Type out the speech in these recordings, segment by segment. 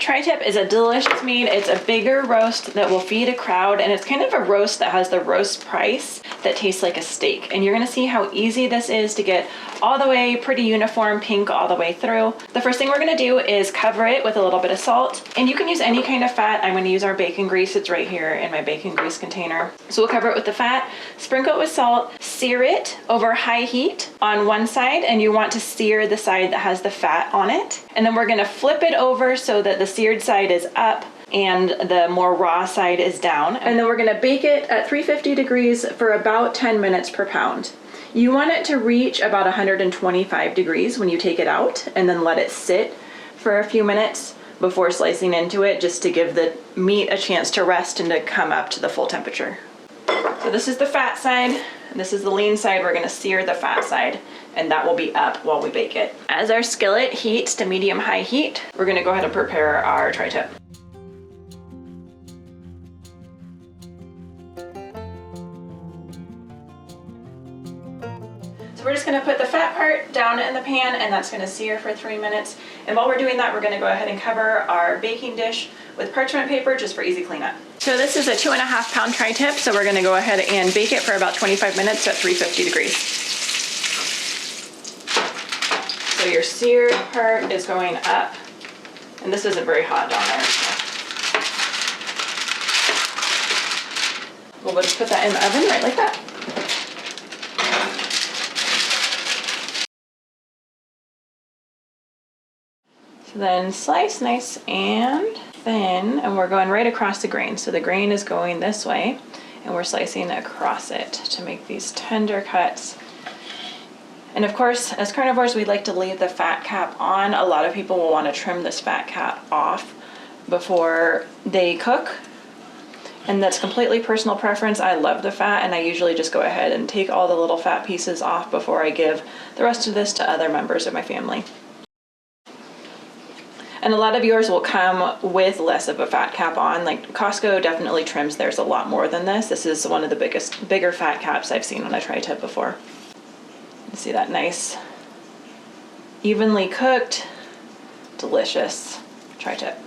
tri-tip is a delicious meat. It's a bigger roast that will feed a crowd, and it's kind of a roast that has the roast price that tastes like a steak. And you're gonna see how easy this is to get all the way pretty uniform pink all the way through. The first thing we're gonna do is cover it with a little bit of salt, and you can use any kind of fat. I'm gonna use our bacon grease. It's right here in my bacon grease container. So we'll cover it with the fat, sprinkle it with salt, sear it over high heat on one side, and you want to sear the side that has the fat on it. And then we're gonna flip it over so that the seared side is up and the more raw side is down. And then we're gonna bake it at 350 degrees for about 10 minutes per pound. You want it to reach about 125 degrees when you take it out, and then let it sit for a few minutes before slicing into it, just to give the meat a chance to rest and to come up to the full temperature. So this is the fat side, and this is the lean side. We're gonna sear the fat side, and that will be up while we bake it. As our skillet heats to medium-high heat, we're gonna go ahead and prepare our tri-tip. We're just gonna put the fat part down in the pan, and that's gonna sear for 3 minutes. And while we're doing that, we're gonna go ahead and cover our baking dish with parchment paper just for easy cleanup. So this is a 2.5 pound tri-tip, so we're gonna go ahead and bake it for about 25 minutes at 350 degrees. So your seared part is going up, and this isn't very hot down there. So we'll just put that in the oven right like that. Then slice nice and thin, and we're going right across the grain. So the grain is going this way, and we're slicing across it to make these tender cuts. And of course, as carnivores, we like to leave the fat cap on. A lot of people will want to trim this fat cap off before they cook, and that's completely personal preference. I love the fat, and I usually just go ahead and take all the little fat pieces off before I give the rest of this to other members of my family. And a lot of yours will come with less of a fat cap on. Like Costco definitely trims theirs a lot more than this. This is one of the bigger fat caps I've seen on a tri-tip before. You see that nice, evenly cooked, delicious tri-tip.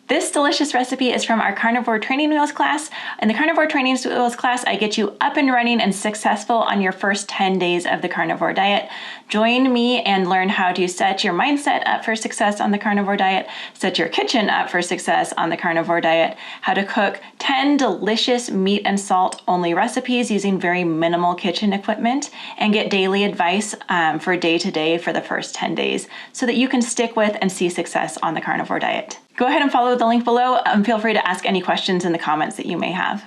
This delicious recipe is from our Carnivore Training Wheels class. In the Carnivore Training Wheels class, I get you up and running and successful on your first 10 days of the carnivore diet. Join me and learn how to set your mindset up for success on the carnivore diet, set your kitchen up for success on the carnivore diet, how to cook 10 delicious meat and salt only recipes using very minimal kitchen equipment, and get daily advice for day to day for the first 10 days so that you can stick with and see success on the carnivore diet. Go ahead and follow the link below, and feel free to ask any questions in the comments that you may have.